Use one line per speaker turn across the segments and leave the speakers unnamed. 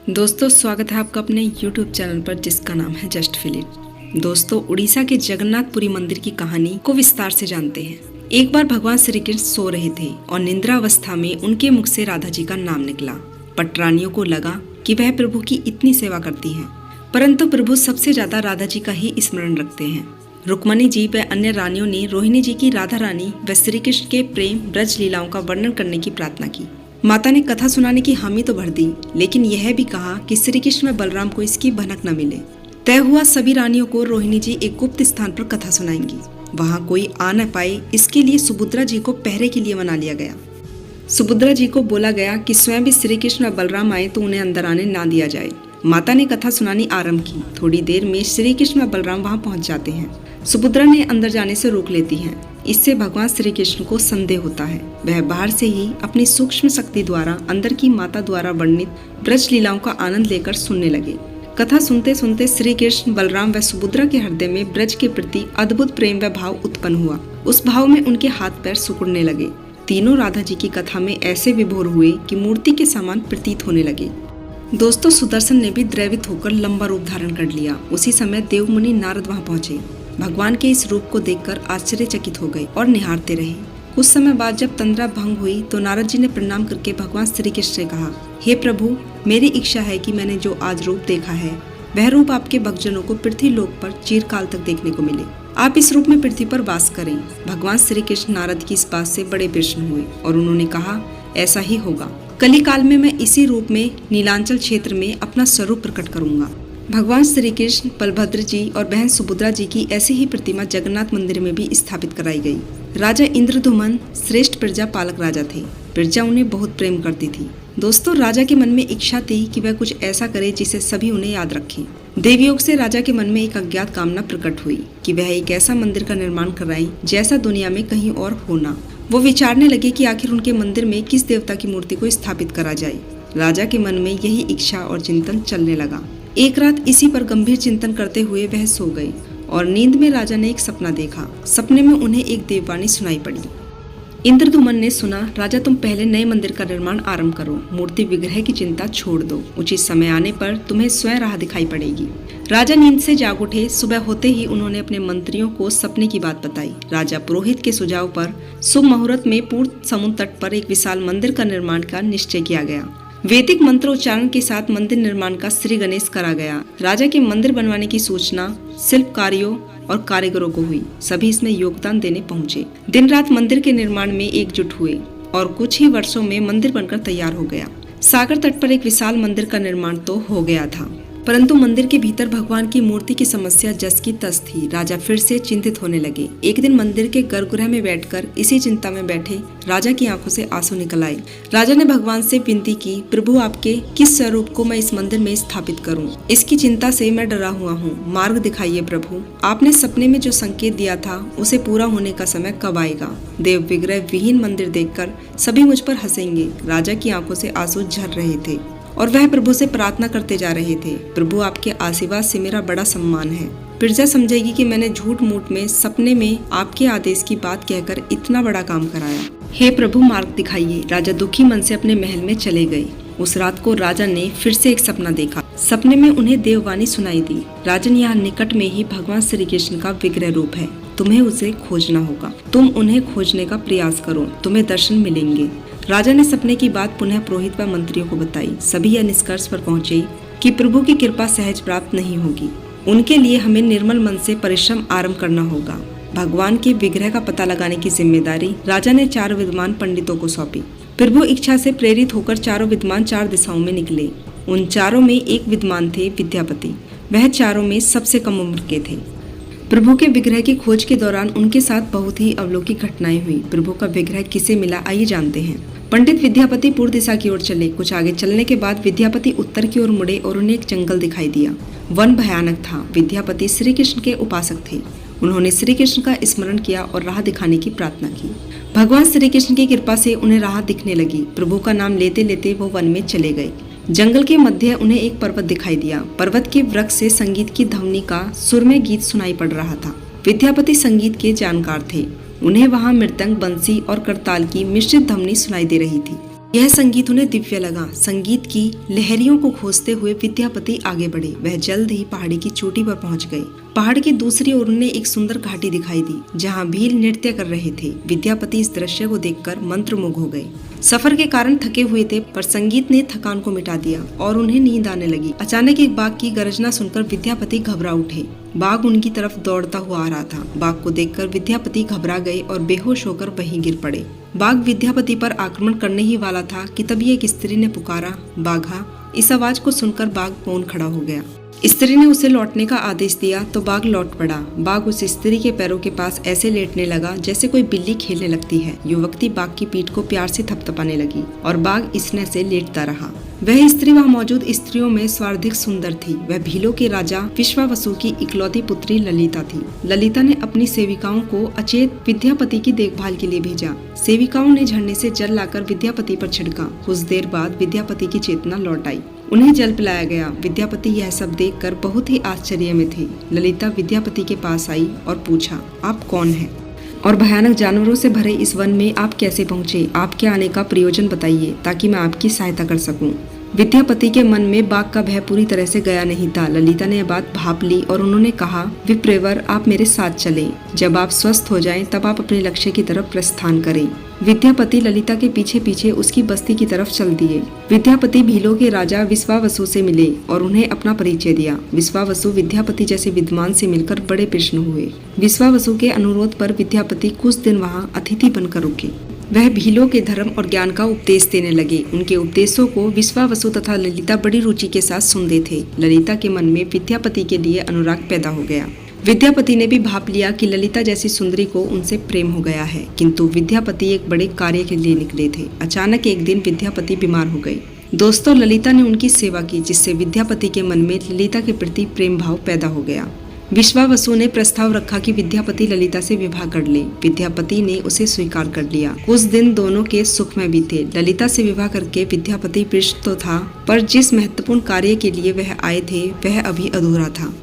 दोस्तों स्वागत है आपका अपने YouTube चैनल पर जिसका नाम है जस्ट फील इट। दोस्तों उड़ीसा के जगन्नाथपुरी मंदिर की कहानी को विस्तार से जानते हैं। एक बार भगवान श्री कृष्ण सो रहे थे और निद्रावस्था में उनके मुख से राधा जी का नाम निकला। पटरानियों को लगा कि वह प्रभु की इतनी सेवा करती हैं, परंतु प्रभु सबसे ज्यादा राधा जी का ही स्मरण रखते हैं। रुक्मणी जी व अन्य रानियों ने रोहिणी जी की राधा रानी व श्री कृष्ण के प्रेम ब्रज लीलाओं का वर्णन करने की प्रार्थना की। माता ने कथा सुनाने की हामी तो भर दी, लेकिन यह भी कहा कि श्री कृष्ण व बलराम को इसकी भनक न मिले। तय हुआ सभी रानियों को रोहिणी जी एक गुप्त स्थान पर कथा सुनाएंगी, वहां कोई आ न पाए इसके लिए सुभद्रा जी को पहरे के लिए मना लिया गया। सुभद्रा जी को बोला गया कि स्वयं भी श्री कृष्ण व बलराम आए तो उन्हें अंदर आने ना दिया जाए। माता ने कथा सुनानी आरंभ की। थोड़ी देर में श्री कृष्ण व बलराम वहां पहुंच जाते हैं। सुभद्रा ने अंदर जाने से रोक लेती हैं। इससे भगवान श्री कृष्ण को संदेह होता है। वह बाहर से ही अपनी सूक्ष्म शक्ति द्वारा अंदर की माता द्वारा वर्णित ब्रज लीलाओं का आनंद लेकर सुनने लगे। कथा सुनते सुनते श्री कृष्ण बलराम व सुभद्रा के हृदय में ब्रज के प्रति अद्भुत प्रेम व भाव उत्पन्न हुआ। उस भाव में उनके हाथ पैर सिकुड़ने लगे। तीनों राधा जी की कथा में ऐसे विभोर हुए कि मूर्ति के समान प्रतीत होने लगे। दोस्तों सुदर्शन ने भी द्रवित होकर लंबा रूप धारण कर लिया। उसी समय देवमुनि नारद वहां पहुंचे। भगवान के इस रूप को देखकर आश्चर्यचकित हो गए और निहारते रहे। कुछ समय बाद जब तंद्रा भंग हुई तो नारद जी ने प्रणाम करके भगवान श्री कृष्ण से कहा, हे प्रभु, मेरी इच्छा है कि मैंने जो आज रूप देखा है वह रूप आपके भक्तजनों को पृथ्वी लोक पर चिरकाल तक देखने को मिले। आप इस रूप में पृथ्वी पर वास करें। भगवान श्री कृष्ण नारद की इस बात से बड़े प्रसन्न हुए और उन्होंने कहा, ऐसा ही होगा। कली काल में मैं इसी रूप में नीलांचल क्षेत्र में अपना स्वरूप प्रकट करूंगा। भगवान श्री कृष्ण, बलभद्र जी और बहन सुभद्रा जी की ऐसी ही प्रतिमा जगन्नाथ मंदिर में भी स्थापित कराई गई। राजा इंद्रधुमन श्रेष्ठ प्रजा पालक राजा थे। प्रजा उन्हें बहुत प्रेम करती थी। दोस्तों राजा के मन में इच्छा थी कि वह कुछ ऐसा करे जिसे सभी उन्हें याद रखें। देवयोग से राजा के मन में एक अज्ञात कामना प्रकट हुई कि वह एक ऐसा मंदिर का निर्माण कराएं जैसा दुनिया में कहीं और होना। वो विचारने लगे कि आखिर उनके मंदिर में किस देवता की मूर्ति को स्थापित करा जाए। राजा के मन में यही इच्छा और चिंतन चलने लगा। एक रात इसी पर गंभीर चिंतन करते हुए वह सो गए और नींद में राजा ने एक सपना देखा। सपने में उन्हें एक देववाणी सुनाई पड़ी। इंद्रधुमन ने सुना, राजा तुम पहले नए मंदिर का निर्माण आरंभ करो। मूर्ति विग्रह की चिंता छोड़ दो। उचित समय आने पर तुम्हें स्वयं राह दिखाई पड़ेगी। राजा नींद से जाग उठे। सुबह होते ही उन्होंने अपने मंत्रियों को सपने की बात बताई। राजा पुरोहित के सुझाव पर शुभ मुहूर्त में पूर्व समुद्र तट पर एक विशाल मंदिर का निर्माण का निश्चय किया गया। वैदिक मंत्र उच्चारण के साथ मंदिर निर्माण का श्री गणेश करा गया। राजा के मंदिर बनवाने की सूचना शिल्पकारियों और कारीगरों को हुई। सभी इसमें योगदान देने पहुंचे। दिन रात मंदिर के निर्माण में एकजुट हुए और कुछ ही वर्षों में मंदिर बनकर तैयार हो गया। सागर तट पर एक विशाल मंदिर का निर्माण तो हो गया था, परंतु मंदिर के भीतर भगवान की मूर्ति की समस्या जस की तस थी। राजा फिर से चिंतित होने लगे। एक दिन मंदिर के गर्भगृह में बैठकर इसी चिंता में बैठे राजा की आंखों से आंसू निकल आए। राजा ने भगवान से विनती की, प्रभु आपके किस स्वरूप को मैं इस मंदिर में स्थापित करूं? इसकी चिंता से मैं डरा हुआ हूं। मार्ग दिखाइए प्रभु। आपने सपने में जो संकेत दिया था उसे पूरा होने का समय कब आएगा? देव विग्रह विहीन मंदिर देखकर सभी मुझ पर हंसेंगे। राजा की आंखों से आंसू झर रहे थे और वह प्रभु से प्रार्थना करते जा रहे थे, प्रभु आपके आशीर्वाद से मेरा बड़ा सम्मान है। प्रजा समझेगी कि मैंने झूठ मूठ में सपने में आपके आदेश की बात कहकर इतना बड़ा काम कराया। हे प्रभु मार्ग दिखाइए। राजा दुखी मन से अपने महल में चले गए। उस रात को राजा ने फिर से एक सपना देखा। सपने में उन्हें देववाणी सुनाई दी, राजन यहाँ निकट में ही भगवान श्री कृष्ण का विग्रह रूप है। तुम्हें उसे खोजना होगा। तुम उन्हें खोजने का प्रयास करो, तुम्हें दर्शन मिलेंगे। राजा ने सपने की बात पुनः पुरोहित व मंत्रियों को बताई। सभी यह निष्कर्ष पर पहुंचे कि प्रभु की कृपा सहज प्राप्त नहीं होगी। उनके लिए हमें निर्मल मन से परिश्रम आरंभ करना होगा। भगवान के विग्रह का पता लगाने की जिम्मेदारी राजा ने 4 विद्वान पंडितों को सौंपी। प्रभु इच्छा से प्रेरित होकर चारों विद्वान 4 दिशाओं में निकले। उन चारों में एक विद्वान थे विद्यापति। वह चारों में सबसे कम उम्र के थे। प्रभु के विग्रह की खोज के दौरान उनके साथ बहुत ही अलौकिक घटनाएं हुई। प्रभु का विग्रह किसे मिला आइए जानते हैं। पंडित विद्यापति पूर्व दिशा की ओर चले। कुछ आगे चलने के बाद विद्यापति उत्तर की ओर मुड़े और उन्हें एक जंगल दिखाई दिया। वन भयानक था। विद्यापति श्री कृष्ण के उपासक थे। उन्होंने श्री कृष्ण का स्मरण किया और राह दिखाने की प्रार्थना की। भगवान श्री कृष्ण की कृपा से उन्हें राह दिखने लगी। प्रभु का नाम लेते लेते वो वन में चले गए। जंगल के मध्य उन्हें एक पर्वत दिखाई दिया। पर्वत के वृक्ष से संगीत की ध्वनि का सुरमय गीत सुनाई पड़ रहा था। विद्यापति संगीत के जानकार थे। उन्हें वहां मृदंग, बंसी और करताल की मिश्रित ध्वनि सुनाई दे रही थी। यह संगीत उन्हें दिव्य लगा। संगीत की लहरियों को खोजते हुए विद्यापति आगे बढ़े। वह जल्द ही पहाड़ी की चोटी पर पहुंच गए। पहाड़ की दूसरी ओर उन्हें एक सुंदर घाटी दिखाई दी जहां भील नृत्य कर रहे थे। विद्यापति इस दृश्य को देखकर मंत्रमुग्ध हो गए। सफर के कारण थके हुए थे, पर संगीत ने थकान को मिटा दिया और उन्हें नींद आने लगी। अचानक एक बाघ की गर्जना सुनकर विद्यापति घबरा उठे। बाघ उनकी तरफ दौड़ता हुआ आ रहा था। बाघ को देखकर विद्यापति घबरा गए और बेहोश होकर वहीं गिर पड़े। बाघ विद्यापति पर आक्रमण करने ही वाला था कि तभी एक स्त्री ने पुकारा, बाघा। इस आवाज को सुनकर बाघ पौन खड़ा हो गया। स्त्री ने उसे लौटने का आदेश दिया तो बाघ लौट पड़ा। बाघ उस स्त्री के पैरों के पास ऐसे लेटने लगा जैसे कोई बिल्ली खेलने लगती है। युवती बाघ की पीठ को प्यार से थपथपाने लगी और बाघ स्नेह से लेटता रहा। वह स्त्री वहां मौजूद स्त्रियों में सर्वाधिक सुंदर थी। वह भीलों के राजा विश्वावसु की इकलौती पुत्री ललिता थी। ललिता ने अपनी सेविकाओं को अचेत विद्यापति की देखभाल के लिए भेजा। सेविकाओं ने झरने से जल लाकर विद्यापति पर छिड़का। कुछ देर बाद विद्यापति की चेतना लौट आई। उन्हें जल पिलाया गया। विद्यापति यह सब देखकर बहुत ही आश्चर्य में थे। ललिता विद्यापति के पास आई और पूछा, आप कौन हैं और भयानक जानवरों से भरे इस वन में आप कैसे पहुंचे? आपके आने का प्रयोजन बताइए ताकि मैं आपकी सहायता कर सकूं। विद्यापति के मन में बाघ का भय पूरी तरह से गया नहीं था। ललिता ने यह बात भांप ली और उन्होंने कहा, विप्रेवर, आप मेरे साथ चलें। जब आप स्वस्थ हो जाएं, तब आप अपने लक्ष्य की तरफ प्रस्थान करें। विद्यापति ललिता के पीछे पीछे उसकी बस्ती की तरफ चल दिए। विद्यापति भीलों के राजा विश्वावसु से मिले और उन्हें अपना परिचय दिया। विश्वावसु विद्यापति जैसे विद्वान से मिलकर बड़े प्रसन्न हुए। विश्वावसु के अनुरोध पर विद्यापति कुछ दिन वहां अतिथि बनकर रुके। वह भीलों के धर्म और ज्ञान का उपदेश देने लगे। उनके उपदेशों को विश्वावसु तथा ललिता बड़ी रुचि के साथ सुनते थे। ललिता के मन में विद्यापति के लिए अनुराग पैदा हो गया। विद्यापति ने भी भाप लिया कि ललिता जैसी सुंदरी को उनसे प्रेम हो गया है, किंतु विद्यापति एक बड़े कार्य के लिए निकले थे। अचानक एक दिन विद्यापति बीमार हो गए। दोस्तों, ललिता ने उनकी सेवा की, जिससे विद्यापति के मन में ललिता के प्रति प्रेम भाव पैदा हो गया। विश्वावसु ने प्रस्ताव रखा कि विद्यापति ललिता से विवाह कर ले। विद्यापति ने उसे स्वीकार कर लिया। उस दिन दोनों के सुखमय बीते। ललिता से विवाह करके विद्यापति प्रसन्न तो था, पर जिस महत्वपूर्ण कार्य के लिए वह आए थे वह अभी अधूरा था।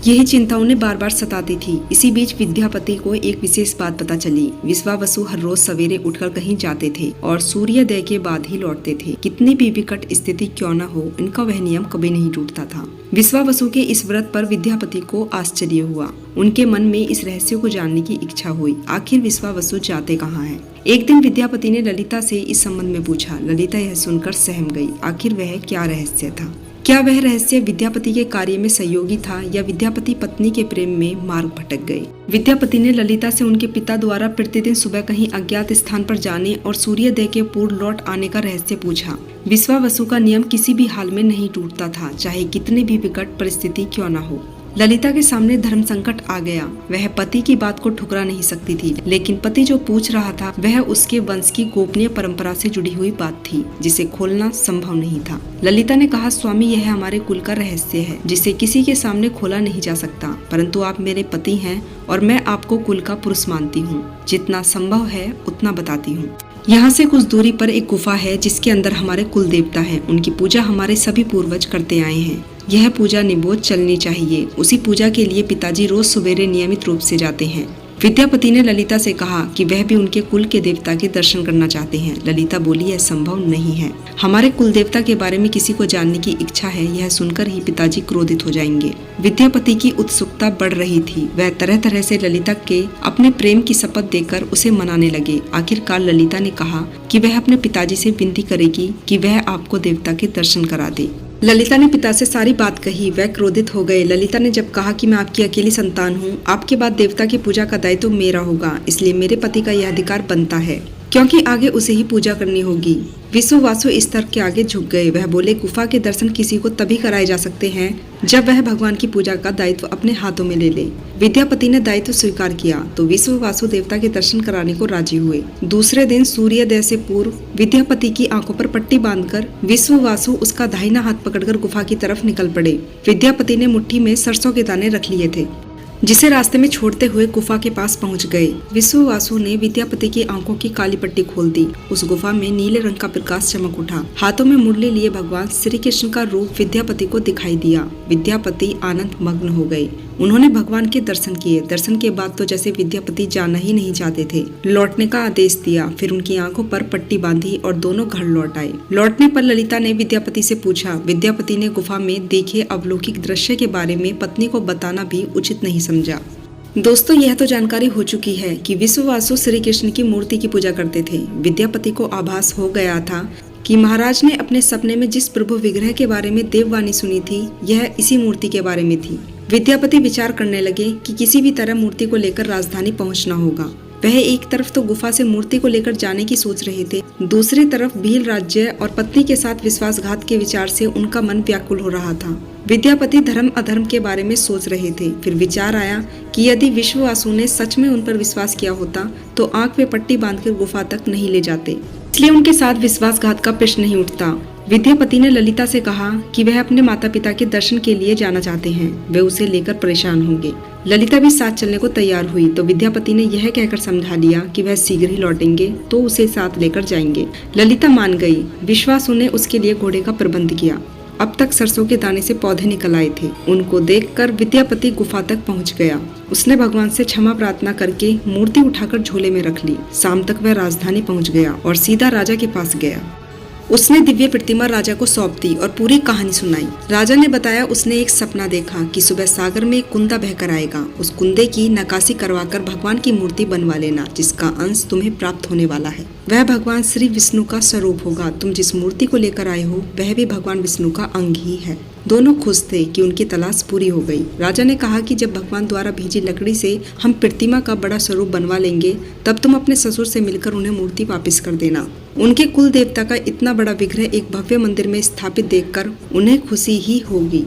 यही चिंता उन्हें बार बार सताती थी। इसी बीच विद्यापति को एक विशेष बात पता चली। विश्वावसु हर रोज सवेरे उठकर कहीं जाते थे और सूर्योदय के बाद ही लौटते थे। कितनी भी विकट स्थिति क्यों न हो, इनका वह नियम कभी नहीं टूटता था। विश्वावसु के इस व्रत पर विद्यापति को आश्चर्य हुआ। उनके मन में इस रहस्य को जानने की इच्छा हुई। आखिर विश्वावसु जाते कहाँ हैं? एक दिन विद्यापति ने ललिता से इस संबंध में पूछा। ललिता यह सुनकर सहम गई। आखिर वह क्या रहस्य था? क्या वह रहस्य विद्यापति के कार्य में सहयोगी था या विद्यापति पत्नी के प्रेम में मार्ग भटक गए? विद्यापति ने ललिता से उनके पिता द्वारा प्रतिदिन सुबह कहीं अज्ञात स्थान पर जाने और सूर्योदय के पूर्व लौट आने का रहस्य पूछा। विश्वावसु का नियम किसी भी हाल में नहीं टूटता था, चाहे कितनी भी विकट परिस्थिति क्यों न हो। ललिता के सामने धर्म संकट आ गया। वह पति की बात को ठुकरा नहीं सकती थी, लेकिन पति जो पूछ रहा था वह उसके वंश की गोपनीय परंपरा से जुड़ी हुई बात थी, जिसे खोलना संभव नहीं था। ललिता ने कहा, स्वामी, यह हमारे कुल का रहस्य है, जिसे किसी के सामने खोला नहीं जा सकता, परंतु आप मेरे पति हैं और मैं आपको कुल का पुरुष मानती हूँ। जितना संभव है उतना बताती हूँ। यहाँ से कुछ दूरी पर एक गुफा है जिसके अंदर हमारे कुल देवता हैं। उनकी पूजा हमारे सभी पूर्वज करते आए हैं। यह पूजा निबोध चलनी चाहिए। उसी पूजा के लिए पिताजी रोज सवेरे नियमित रूप से जाते हैं। विद्यापति ने ललिता से कहा कि वह भी उनके कुल के देवता के दर्शन करना चाहते हैं। ललिता बोली, यह संभव नहीं है। हमारे कुल देवता के बारे में किसी को जानने की इच्छा है, यह सुनकर ही पिताजी क्रोधित हो जाएंगे। विद्यापति की उत्सुकता बढ़ रही थी। वह तरह तरह से ललिता के अपने प्रेम की शपथ देकर उसे मनाने लगे। आखिरकार ललिता ने कहा कि वह अपने पिताजी से विनती करेगी कि वह आपको देवता के दर्शन करा दे। ललिता ने पिता से सारी बात कही। वह क्रोधित हो गए। ललिता ने जब कहा कि मैं आपकी अकेली संतान हूँ, आपके बाद देवता की पूजा का दायित्व मेरा होगा, इसलिए मेरे पति का यह अधिकार बनता है, क्योंकि आगे उसे ही पूजा करनी होगी। विश्वावसु इस तर्क के आगे झुक गए। वह बोले, गुफा के दर्शन किसी को तभी कराए जा सकते हैं जब वह भगवान की पूजा का दायित्व अपने हाथों में ले ले। विद्यापति ने दायित्व स्वीकार किया तो विश्वावसु देवता के दर्शन कराने को राजी हुए। दूसरे दिन सूर्योदय से पूर्व विद्यापति की आंखों पर पट्टी बांधकर विश्वावसु उसका दाहिना हाथ पकड़कर गुफा की तरफ निकल पड़े। विद्यापति ने मुट्ठी में सरसों के दाने रख लिए थे, जिसे रास्ते में छोड़ते हुए गुफा के पास पहुंच गए। विश्वावसु ने विद्यापति की आंखों की काली पट्टी खोल दी। उस गुफा में नीले रंग का प्रकाश चमक उठा। हाथों में मुरली लिए भगवान श्री कृष्ण का रूप विद्यापति को दिखाई दिया। विद्यापति आनंद मग्न हो गए। उन्होंने भगवान के दर्शन किए। दर्शन के बाद तो जैसे विद्यापति जाना ही नहीं चाहते थे। लौटने का आदेश दिया, फिर उनकी आंखों पर पट्टी बांधी और दोनों घर लौट आए। लौटने पर ललिता ने विद्यापति से पूछा। विद्यापति ने गुफा में देखे अलौकिक दृश्य के बारे में पत्नी को बताना भी उचित नहीं समझा। दोस्तों, यह तो जानकारी हो चुकी है कि विश्ववासु श्री कृष्ण की मूर्ति की पूजा करते थे। विद्यापति को आभास हो गया था कि महाराज ने अपने सपने में जिस प्रभु विग्रह के बारे में देववाणी सुनी थी, यह इसी मूर्ति के बारे में थी। विद्यापति विचार करने लगे कि किसी भी तरह मूर्ति को लेकर राजधानी पहुंचना होगा। वह एक तरफ तो गुफा से मूर्ति को लेकर जाने की सोच रहे थे, दूसरी तरफ भील राज्य और पत्नी के साथ विश्वासघात के विचार से उनका मन व्याकुल हो रहा था। विद्यापति धर्म अधर्म के बारे में सोच रहे थे। फिर विचार आया कि यदि विश्ववासु ने सच में उन पर विश्वास किया होता तो आंख में पट्टी बांधकर गुफा तक नहीं ले जाते, इसलिए उनके साथ विश्वासघात का प्रश्न नहीं उठता। विद्यापति ने ललिता से कहा कि वह अपने माता पिता के दर्शन के लिए जाना चाहते हैं, वे उसे लेकर परेशान होंगे। ललिता भी साथ चलने को तैयार हुई तो विद्यापति ने यह कहकर समझा लिया कि वह शीघ्र ही लौटेंगे तो उसे साथ लेकर जाएंगे। ललिता मान गई। विश्वासु ने उसके लिए घोड़े का प्रबंध किया। अब तक सरसों के दाने से पौधे निकल आए थे। उनको देखकर विद्यापति गुफा तक पहुंच गया। उसने भगवान से क्षमा प्रार्थना करके मूर्ति उठाकर झोले में रख ली। शाम तक वह राजधानी पहुंच गया और सीधा राजा के पास गया। उसने दिव्य प्रतिमा राजा को सौंप दी और पूरी कहानी सुनाई। राजा ने बताया उसने एक सपना देखा कि सुबह सागर में एक कुंदा बहकर आएगा। उस कुंदे की नक्काशी करवाकर भगवान की मूर्ति बनवा लेना, जिसका अंश तुम्हें प्राप्त होने वाला है। वह भगवान श्री विष्णु का स्वरूप होगा। तुम जिस मूर्ति को लेकर आए हो वह भी भगवान विष्णु का अंग ही है। दोनों खुश थे कि उनकी तलाश पूरी हो गई। राजा ने कहा कि जब भगवान द्वारा भेजी लकड़ी से हम प्रतिमा का बड़ा स्वरूप बनवा लेंगे, तब तुम अपने ससुर से मिलकर उन्हें मूर्ति वापस कर देना। उनके कुल देवता का इतना बड़ा विग्रह एक भव्य मंदिर में स्थापित देखकर उन्हें खुशी ही होगी।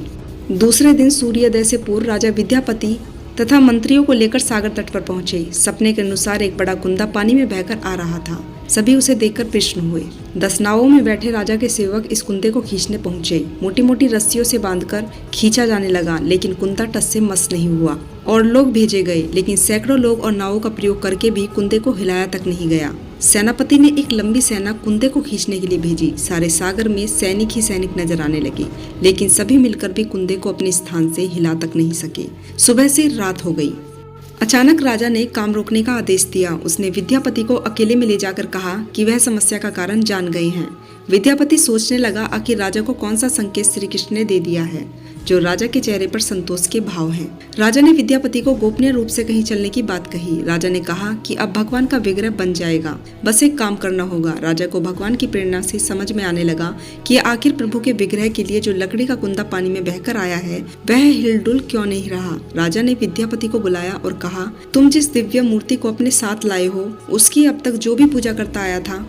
दूसरे दिन सूर्योदय से पूर्व राजा विद्यापति तथा मंत्रियों को लेकर सागर तट पर पहुंचे। सपने के अनुसार एक बड़ा कुंदा पानी में बहकर आ रहा था। सभी उसे देखकर प्रसन्न हुए। 10 नावों में बैठे राजा के सेवक इस कुंदे को खींचने पहुंचे। मोटी मोटी रस्सियों से बांधकर खींचा जाने लगा, लेकिन कुंदा टस से मस नहीं हुआ। और लोग भेजे गए, लेकिन सैकड़ों लोग और नावों का प्रयोग करके भी कुंदे को हिलाया तक नहीं गया। सेनापति ने एक लंबी सेना कुंदे को खींचने के लिए भेजी। सारे सागर में सैनिक ही सैनिक नजर आने लगे, लेकिन सभी मिलकर भी कुंदे को अपने स्थान से हिला तक नहीं सके। सुबह से रात हो गई। अचानक राजा ने काम रोकने का आदेश दिया। उसने विद्यापति को अकेले में ले जाकर कहा कि वह समस्या का कारण जान गए हैं। विद्यापति सोचने लगा आखिर राजा को कौन सा संकेत श्री कृष्ण ने दे दिया है जो राजा के चेहरे पर संतोष के भाव हैं। राजा ने विद्यापति को गोपनीय रूप से कहीं चलने की बात कही। राजा ने कहा कि अब भगवान का विग्रह बन जाएगा, बस एक काम करना होगा। राजा को भगवान की प्रेरणा से समझ में आने लगा कि आखिर प्रभु के विग्रह के लिए जो लकड़ी का कुंदा पानी में बहकर आया है वह हिलडुल क्यों नहीं रहा। राजा ने विद्यापति को बुलाया और कहा, तुम जिस दिव्य मूर्ति को अपने साथ लाए हो उसकी अब तक जो भी पूजा करता आया था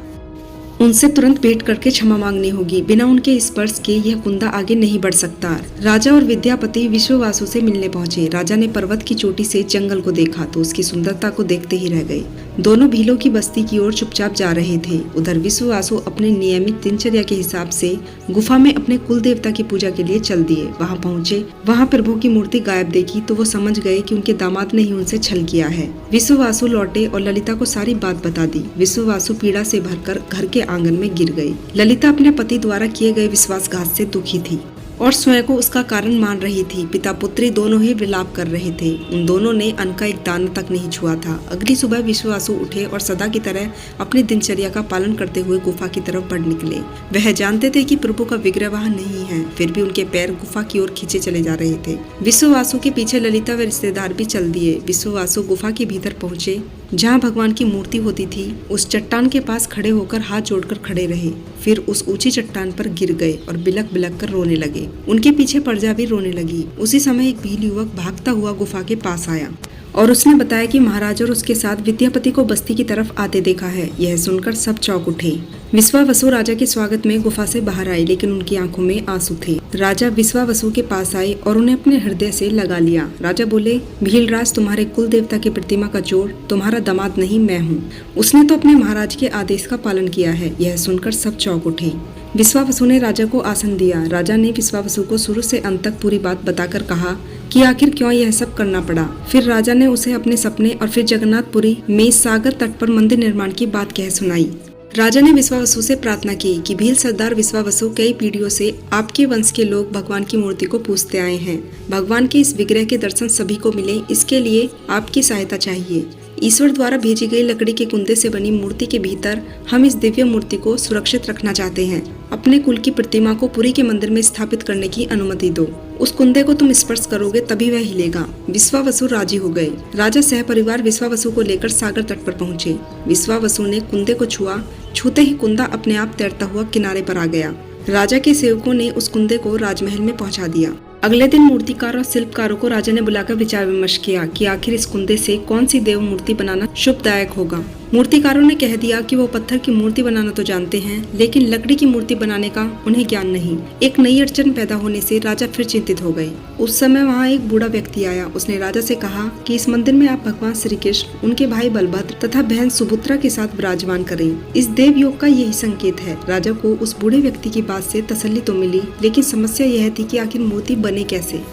उनसे तुरंत भेंट करके क्षमा मांगनी होगी। बिना उनके स्पर्श के यह कुंदा आगे नहीं बढ़ सकता। राजा और विद्यापति विश्ववासु से मिलने पहुंचे। राजा ने पर्वत की चोटी से जंगल को देखा तो उसकी सुंदरता को देखते ही रह गए। दोनों भीलों की बस्ती की ओर चुपचाप जा रहे थे। उधर विश्ववासु अपने नियमित दिनचर्या के हिसाब से गुफा में अपने कुल देवता की पूजा के लिए चल दिए। वहां पहुंचे, वहां प्रभु की मूर्ति गायब देखी तो वो समझ गए कि उनके दामाद ने ही उनसे छल किया है। विश्ववासु लौटे और ललिता को सारी बात बता दी। विश्ववासु पीड़ा से भरकर घर के आंगन में गिर गई। ललिता अपने पति द्वारा किए गए विश्वासघात से दुखी थी और स्वयं को उसका कारण मान रही थी। पिता पुत्री दोनों ही विलाप कर रहे थे। उन दोनों ने अन्न का एक दाना तक नहीं छुआ था। अगली सुबह विश्ववासु उठे और सदा की तरह अपनी दिनचर्या का पालन करते हुए गुफा की तरफ बढ़ निकले। वह जानते थे कि प्रभु का विग्रह वहां नहीं है, फिर भी उनके पैर गुफा की ओर खींचे चले जा रहे थे। विश्ववासु के पीछे ललिता व रिश्तेदार भी चल दिए। विश्ववासु गुफा के भीतर पहुंचे जहाँ भगवान की मूर्ति होती थी। उस चट्टान के पास खड़े होकर हाथ जोड़कर खड़े रहे, फिर उस ऊंची चट्टान पर गिर गए और बिलक बिलक कर रोने लगे। उनके पीछे प्रजा भी रोने लगी। उसी समय एक भील युवक भागता हुआ गुफा के पास आया और उसने बताया कि महाराज और उसके साथ विद्यापति को बस्ती की तरफ आते देखा है। यह सुनकर सब चौंक उठे। विश्वावसु राजा के स्वागत में गुफा से बाहर आए, लेकिन उनकी आंखों में आंसू थे। राजा विश्वावसु के पास आए और उन्हें अपने हृदय से लगा लिया। राजा बोले, भीलराज, तुम्हारे कुल देवता की प्रतिमा का चोर तुम्हारा दामाद नहीं, मैं हूँ। उसने तो अपने महाराज के आदेश का पालन किया है। यह सुनकर सब चौंक उठे। विश्वावसु ने राजा को आसन दिया। राजा ने विश्वावसु को शुरू से अंत तक पूरी बात बताकर कहा कि आखिर क्यों यह सब करना पड़ा। फिर राजा ने उसे अपने सपने और फिर जगन्नाथपुरी में सागर तट पर मंदिर निर्माण की बात कह सुनाई। राजा ने विश्वावसु से प्रार्थना की कि भील सरदार विश्वावसु कई पीढ़ियों से आपके वंश के लोग भगवान की मूर्ति को पूजते आए हैं। भगवान के इस विग्रह के दर्शन सभी को मिले, इसके लिए आपकी सहायता चाहिए। ईश्वर द्वारा भेजी गई लकड़ी के कुंदे से बनी मूर्ति के भीतर हम इस दिव्य मूर्ति को सुरक्षित रखना चाहते हैं। अपने कुल की प्रतिमा को पुरी के मंदिर में स्थापित करने की अनुमति दो। उस कुंदे को तुम स्पर्श करोगे तभी वह हिलेगा। विश्वावसु राजी हो गए। राजा सह परिवार विश्वावसु को लेकर सागर तट पर पहुंचे। विश्वावसु ने कुंदे को छुआ। छूते ही कुंदा अपने आप तैरता हुआ किनारे पर आ गया। राजा के सेवकों ने उस कुंदे को राजमहल में पहुंचा दिया। अगले दिन मूर्तिकार और शिल्पकारों को राजा ने बुलाकर विचार विमर्श किया कि आखिर इस कुंदे से कौन सी देव मूर्ति बनाना शुभदायक होगा। मूर्तिकारों ने कह दिया कि वो पत्थर की मूर्ति बनाना तो जानते हैं, लेकिन लकड़ी की मूर्ति बनाने का उन्हें ज्ञान नहीं। एक नई अड़चन पैदा होने से राजा फिर चिंतित हो गए। उस समय वहाँ एक बूढ़ा व्यक्ति आया। उसने राजा से कहा कि इस मंदिर में आप भगवान श्री कृष्ण, उनके भाई बलभद्र तथा बहन सुभद्रा के साथ विराजमान करें। इस देव योग का यही संकेत है। राजा को उस बूढ़े व्यक्ति की बात से तसल्ली तो मिली, लेकिन समस्या यह थी कि आखिर मूर्ति बने कैसे।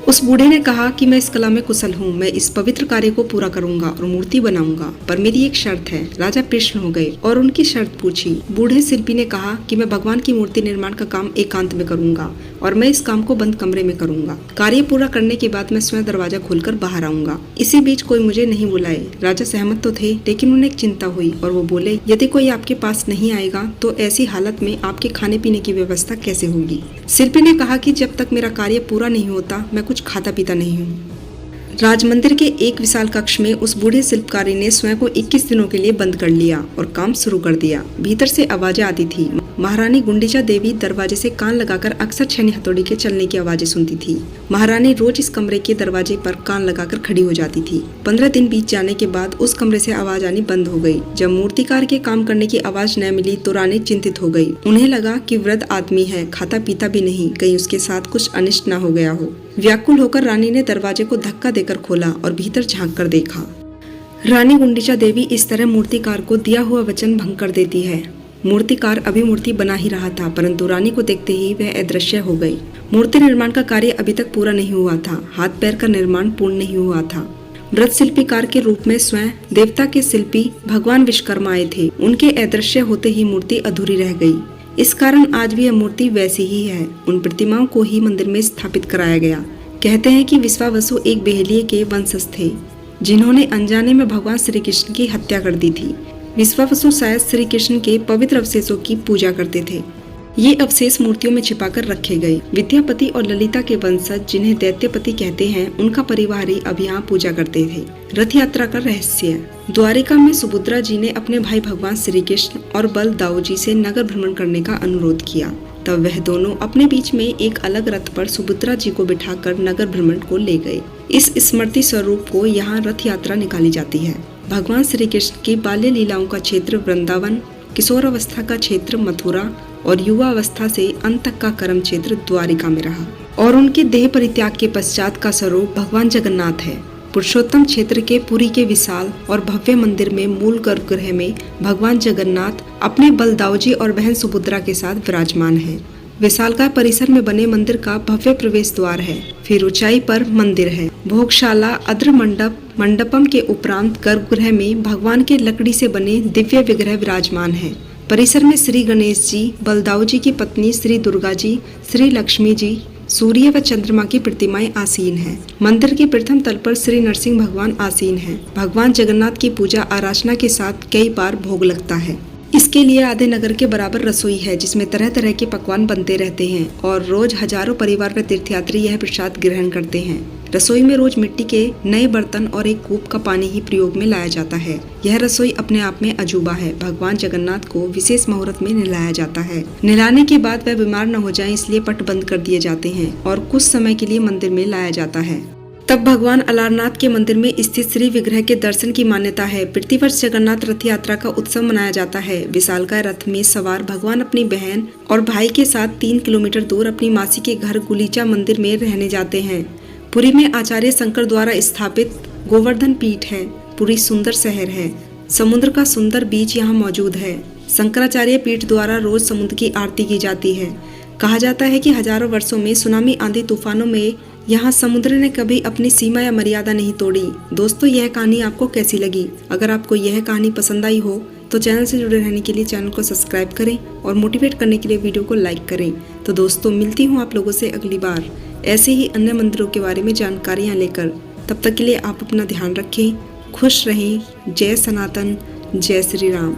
उस बूढ़े ने कहा कि मैं इस कला में कुशल हूँ, मैं इस पवित्र कार्य को पूरा करूंगा और मूर्ति बनाऊंगा, पर मेरी एक शर्त है। राजा प्रसन्न हो गए और उनकी शर्त पूछी। बूढ़े शिल्पी ने कहा कि मैं भगवान की मूर्ति निर्माण का काम एकांत में करूंगा और मैं इस काम को बंद कमरे में करूंगा। कार्य पूरा करने के बाद मैं स्वयं दरवाजा खोलकर बाहर आऊंगा। इसी बीच कोई मुझे नहीं बुलाए। राजा सहमत तो थे, लेकिन उन्हें एक चिंता हुई और वो बोले, यदि कोई आपके पास नहीं आएगा तो ऐसी हालत में आपके खाने पीने की व्यवस्था कैसे होगी। शिल्पी ने कहा कि जब तक मेरा कार्य पूरा नहीं होता मैं कुछ खाता पीता नहीं हूँ। राजमंदिर के एक विशाल कक्ष में उस बूढ़े शिल्पकारी ने स्वयं को 21 दिनों के लिए बंद कर लिया और काम शुरू कर दिया। भीतर से आवाजें आती थी। महारानी गुंडीचा देवी दरवाजे से कान लगाकर अक्सर छेनी हथौड़ी के चलने की आवाजें सुनती थी। महारानी रोज इस कमरे के दरवाजे पर कान लगाकर खड़ी हो जाती थी। 15 दिन बीत जाने के बाद उस कमरे से आवाज आनी बंद हो गई। जब मूर्तिकार के काम करने की आवाज न मिली तो रानी चिंतित हो गई। उन्हें लगा कि वृद्ध आदमी है, खाता पीता भी नहीं, कहीं उसके साथ कुछ अनिष्ट न हो गया हो। व्याकुल होकर रानी ने दरवाजे को धक्का देकर खोला और भीतर झांक कर देखा। रानी गुंडीचा देवी इस तरह मूर्तिकार को दिया हुआ वचन भंग कर देती है। मूर्तिकार अभी मूर्ति बना ही रहा था, परंतु रानी को देखते ही वह अदृश्य हो गई। मूर्ति निर्माण का कार्य अभी तक पूरा नहीं हुआ था। हाथ पैर का निर्माण पूर्ण नहीं हुआ था। वृद्ध शिल्पीकार के रूप में स्वयं देवता के शिल्पी भगवान विश्वकर्मा आए थे। उनके अदृश्य होते ही मूर्ति अधूरी रह गई। इस कारण आज भी यह मूर्ति वैसी ही है। उन प्रतिमाओं को ही मंदिर में स्थापित कराया गया। कहते हैं कि विश्वावसु एक बेहलिए के वंशज थे, जिन्होंने अनजाने में भगवान श्री कृष्ण की हत्या कर दी थी। विश्वावसु शायद श्री कृष्ण के पवित्र अवशेषों की पूजा करते थे। ये अवशेष मूर्तियों में छिपाकर रखे गए। विद्यापति और ललिता के वंशज, जिन्हें दैत्यपति कहते हैं, उनका परिवार ही अब यहाँ पूजा करते थे। रथ यात्रा का रहस्य। द्वारिका में सुभद्रा जी ने अपने भाई भगवान श्री कृष्ण और बलदाऊ जी से नगर भ्रमण करने का अनुरोध किया। तब वह दोनों अपने बीच में एक अलग रथ पर सुभद्रा जी को बिठाकर नगर भ्रमण को ले गए। इस स्मृति स्वरूप को यहाँ रथ यात्रा निकाली जाती है। भगवान श्री कृष्ण की बाल्य लीलाओं का क्षेत्र वृंदावन, किशोरावस्था का क्षेत्र मथुरा और युवा अवस्था से अंत तक का कर्म क्षेत्र द्वारिका में रहा। और उनके देह परित्याग के पश्चात का स्वरूप भगवान जगन्नाथ है। पुरुषोत्तम क्षेत्र के पुरी के विशाल और भव्य मंदिर में मूल गर्भगृह में भगवान जगन्नाथ अपने बलदाऊजी और बहन सुभद्रा के साथ विराजमान है। विशालकाय परिसर में बने मंदिर का भव्य प्रवेश द्वार है। फिर ऊंचाई पर मंदिर है। भोगशाला, अद्र मंडप, मंडपम के उपरांत गर्भगृह में भगवान के लकड़ी से बने दिव्य विग्रह विराजमान है। परिसर में श्री गणेश जी, बलदाऊ जी की पत्नी श्री दुर्गा जी, श्री लक्ष्मी जी, सूर्य व चंद्रमा की प्रतिमाएं आसीन हैं। मंदिर के प्रथम तल पर श्री नरसिंह भगवान आसीन हैं। भगवान जगन्नाथ की पूजा आराधना के साथ कई बार भोग लगता है। इसके लिए आधे नगर के बराबर रसोई है, जिसमें तरह तरह के पकवान बनते रहते हैं और रोज हजारों परिवार व तीर्थयात्री यह प्रसाद ग्रहण करते हैं। रसोई में रोज मिट्टी के नए बर्तन और एक कूप का पानी ही प्रयोग में लाया जाता है। यह रसोई अपने आप में अजूबा है। भगवान जगन्नाथ को विशेष मुहूर्त में नहलाया जाता है। नहलाने के बाद वह बीमार न हो जाएं, इसलिए पट बंद कर दिए जाते हैं और कुछ समय के लिए मंदिर में लाया जाता है। तब भगवान अलारनाथ के मंदिर में स्थित श्री विग्रह के दर्शन की मान्यता है। प्रतिवर्ष जगन्नाथ रथ यात्रा का उत्सव मनाया जाता है। विशालकाय रथ में सवार भगवान अपनी बहन और भाई के साथ 3 किलोमीटर दूर अपनी मासी के घर गुलीचा मंदिर में रहने जाते हैं। पुरी में आचार्य शंकर द्वारा स्थापित गोवर्धन पीठ है। पुरी सुंदर शहर है। समुद्र का सुंदर बीच यहाँ मौजूद है। शंकराचार्य पीठ द्वारा रोज समुद्र की आरती की जाती है। कहा जाता है कि हजारों वर्षों में सुनामी, आंधी तूफानों में यहाँ समुद्र ने कभी अपनी सीमा या मर्यादा नहीं तोड़ी। दोस्तों, यह कहानी आपको कैसी लगी? अगर आपको यह कहानी पसंद आई हो तो चैनल से जुड़े रहने के लिए चैनल को सब्सक्राइब करें और मोटिवेट करने के लिए वीडियो को लाइक करें। तो दोस्तों मिलती हूँ आप लोगों से अगली बार ऐसे ही अन्य मंदिरों के बारे में जानकारियाँ लेकर। तब तक के लिए आप अपना ध्यान रखें, खुश रहें। जय सनातन, जय श्री राम।